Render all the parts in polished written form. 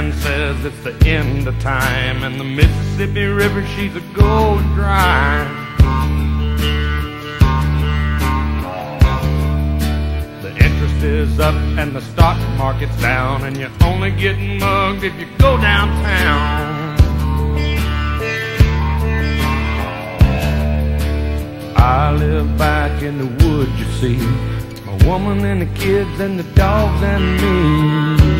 man says it's the end of time, and the Mississippi River, she's a going dry. The interest is up and the stock market's down, and you're only getting mugged if you go downtown. I live back in the woods, you see, my woman and the kids and the dogs and me.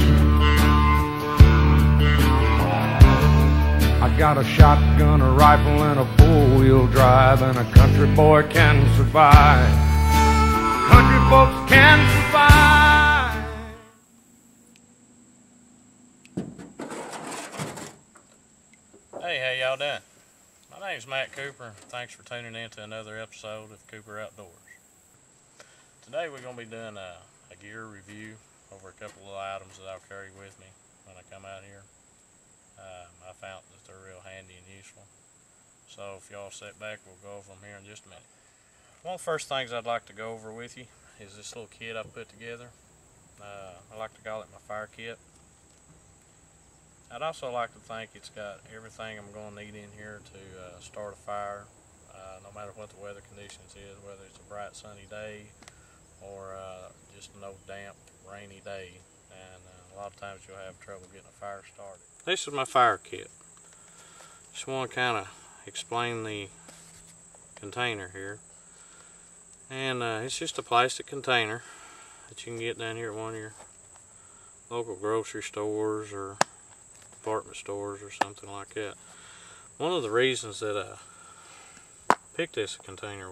I got a shotgun, a rifle, and a four-wheel drive, and a country boy can survive. Country folks can survive. Hey, how y'all doing? My name's Matt Cooper. Thanks for tuning in to another episode of Cooper Outdoors. Today we're going to be doing a gear review over a couple of items that I'll carry with me when I come out here. I found that they're real handy and useful. So if y'all sit back, we'll go over them here in just a minute. One of the first things I'd like to go over with you is this little kit I put together. I like to call it my fire kit. I'd also like to think it's got everything I'm going to need in here to start a fire, no matter what the weather conditions is, whether it's a bright sunny day or just an old damp rainy day, and a lot of times you'll have trouble getting a fire started. This is my fire kit. Just want to kind of explain the container here, and it's just a plastic container that you can get down here at one of your local grocery stores or department stores or something like that. One of the reasons that I picked this container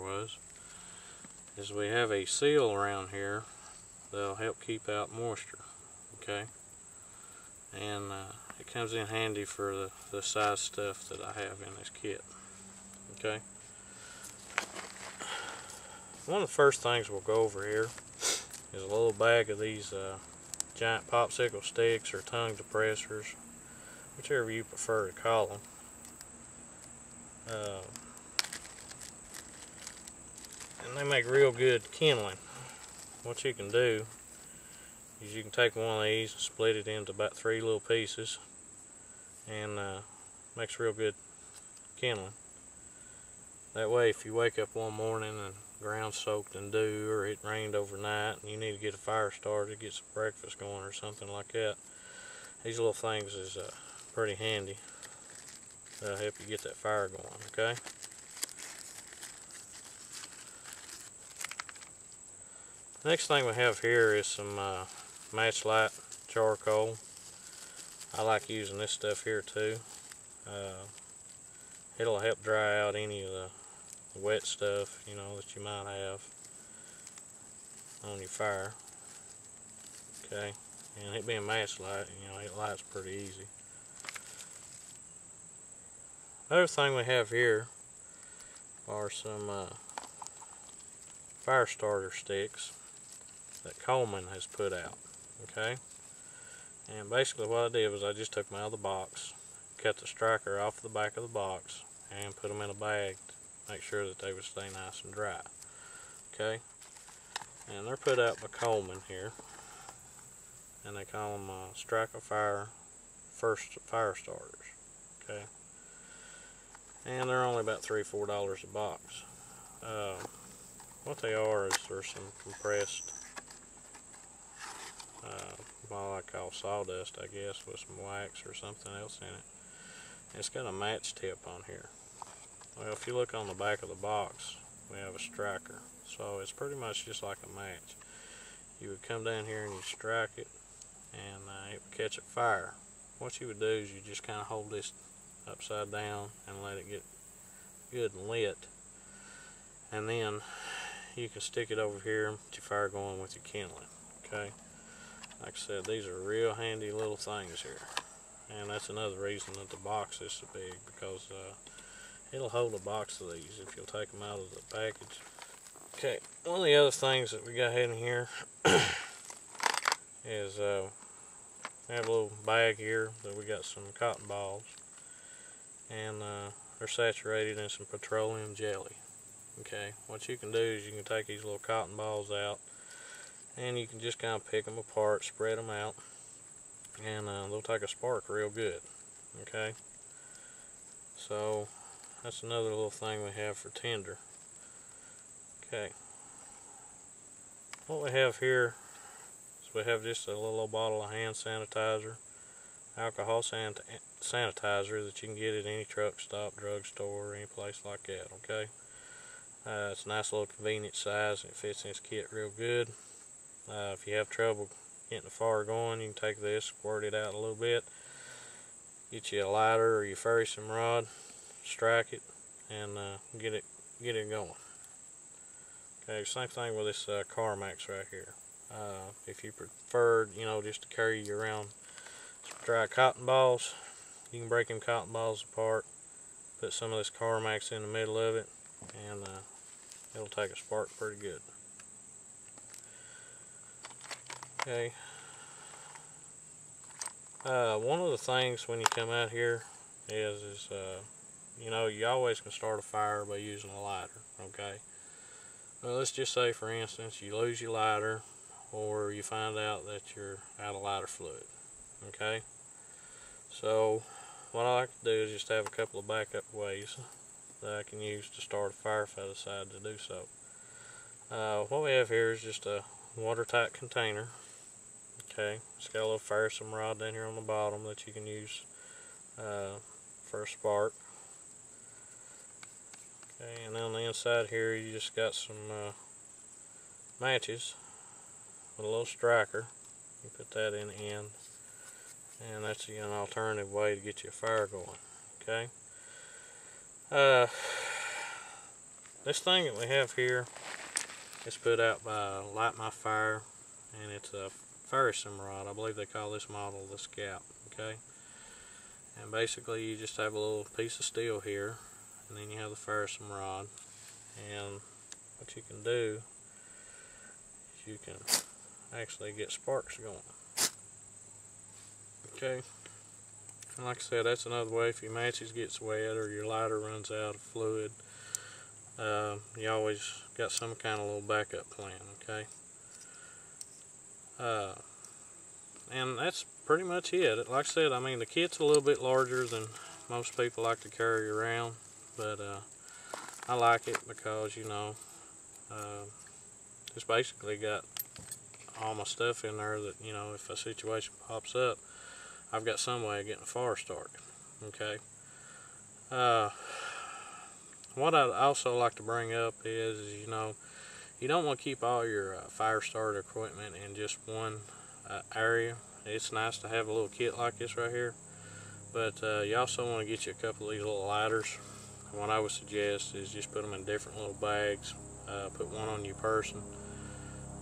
is we have a seal around here that'll help keep out moisture, okay? And it comes in handy for the size stuff that I have in this kit, okay? One of the first things we'll go over here is a little bag of these giant popsicle sticks or tongue depressors, whichever you prefer to call them. And they make real good kindling. What you can do is you can take one of these and split it into about 3 little pieces, and makes real good kindling. That way if you wake up one morning and ground's soaked in dew, or it rained overnight and you need to get a fire started, get some breakfast going or something like that, these little things is pretty handy. That'll help you get that fire going, okay? Next thing we have here is some matchlight charcoal. I like using this stuff here too. It'll help dry out any of the wet stuff, you know, that you might have on your fire. Okay, and it being matchlight, you know, it lights pretty easy. Another thing we have here are some fire starter sticks that Coleman has put out, okay? And basically what I did was I just took them out of the box, cut the striker off the back of the box, and put them in a bag to make sure that they would stay nice and dry, okay? And they're put out by Coleman here, and they call them Striker Fire First Fire Starters, okay? And they're only about $3 or $4 a box. What they are is there's some compressed, what I call sawdust, I guess, with some wax or something else in it. It's got a match tip on here. Well, if you look on the back of the box, we have a striker. So it's pretty much just like a match. You would come down here and you strike it, and it would catch a fire. What you would do is you just kind of hold this upside down and let it get good and lit, and then you can stick it over here and get your fire going with your kindling, okay? Like I said, these are real handy little things here, and that's another reason that the box is so big, because it'll hold a box of these if you'll take them out of the package. Okay, one of the other things that we got in here is we have a little bag here that we got some cotton balls, and they're saturated in some petroleum jelly. Okay, what you can do is you can take these little cotton balls out, and you can just kind of pick them apart, spread them out, and they'll take a spark real good. Okay, so that's another little thing we have for tinder. Okay, what we have here is we have just a little bottle of hand sanitizer, alcohol sanitizer that you can get at any truck stop, drugstore, any place like that. Okay, it's a nice little convenient size and it fits in this kit real good. If you have trouble getting the fire going, you can take this, squirt it out a little bit, get you a lighter or your ferrison rod, strike it, and get it going. Okay, same thing with this Carmax right here. If you prefer, just to carry you around some dry cotton balls, you can break them cotton balls apart, put some of this Carmax in the middle of it, and it'll take a spark pretty good. Okay. One of the things when you come out here is you always can start a fire by using a lighter. Okay. Well, let's just say, for instance, you lose your lighter, or you find out that you're out of lighter fluid. Okay. So what I like to do is just have a couple of backup ways that I can use to start a fire if I decide to do so. What we have here is just a watertight container. Okay, it's got a little ferrison rod down here on the bottom that you can use for a spark. Okay, and then on the inside here you just got some matches with a little striker. You put that in the end, and that's an alternative way to get your fire going. Okay. This thing that we have here is put out by Light My Fire, and it's a ferrison rod. I believe they call this model the Scout. Okay, and basically you just have a little piece of steel here, and then you have the ferrison rod, and what you can do is you can actually get sparks going. Okay, and like I said, that's another way. If your matches gets wet or your lighter runs out of fluid, you always got some kind of little backup plan. Okay. And that's pretty much it. Like I said, I mean, the kit's a little bit larger than most people like to carry around, but I like it because it's basically got all my stuff in there that, if a situation pops up, I've got some way of getting a fire started. Okay. What I'd also like to bring up is you don't want to keep all your fire starter equipment in just one area. It's nice to have a little kit like this right here, but you also want to get you a couple of these little lighters. And what I would suggest is just put them in different little bags, put one on your person,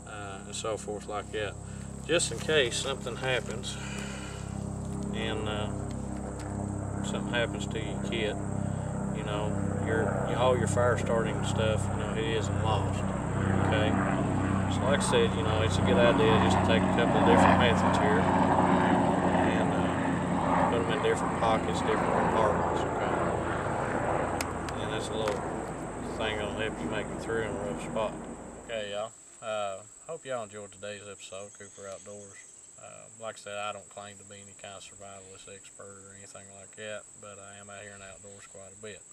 and so forth like that, just in case something happens and something happens to your kit. All your fire starting stuff, it isn't lost. Okay, so like I said, it's a good idea just to take a couple of different methods here and put them in different pockets, different compartments. Okay, and that's a little thing that'll help you make it through in a rough spot. Okay, y'all. Hope y'all enjoyed today's episode of Cooper Outdoors. Like I said, I don't claim to be any kind of survivalist expert or anything like that, but I am out here in the outdoors quite a bit.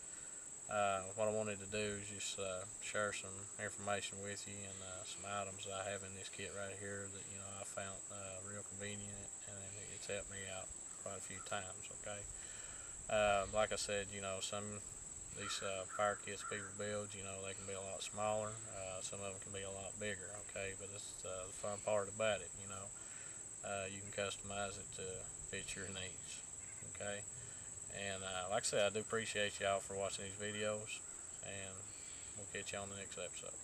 What I wanted to do is just share some information with you and some items that I have in this kit right here that I found real convenient, and it's helped me out quite a few times. Okay, like I said, some of these fire kits people build, they can be a lot smaller. Some of them can be a lot bigger. Okay, but it's the fun part about it. You can customize it to fit your needs. Okay. And like I said, I do appreciate y'all for watching these videos, and we'll catch you on the next episode.